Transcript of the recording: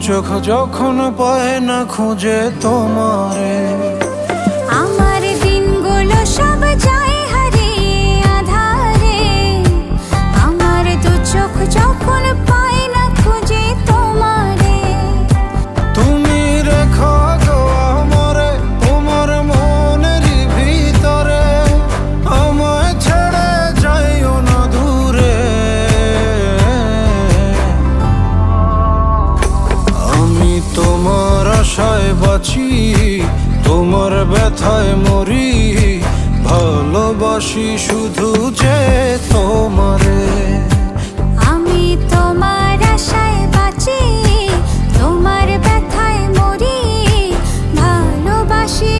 চোখ যখন পায় না খুঁজে তোমারে, আমার দিনগুলো সব যায় হারিয়ে আধারে। আমার দু চোখ যখন পায় না খুঁজে তোমারে। তুমি রেখো গো আমারে তোমার মনেরই ভিতরে, আমায় ছেড়ে যাইও না দূরে। আমি তোমার আশায় বাঁচি, তোমার ব্যথায় মরি, ভালোবাসি শুধু যে তোমারে।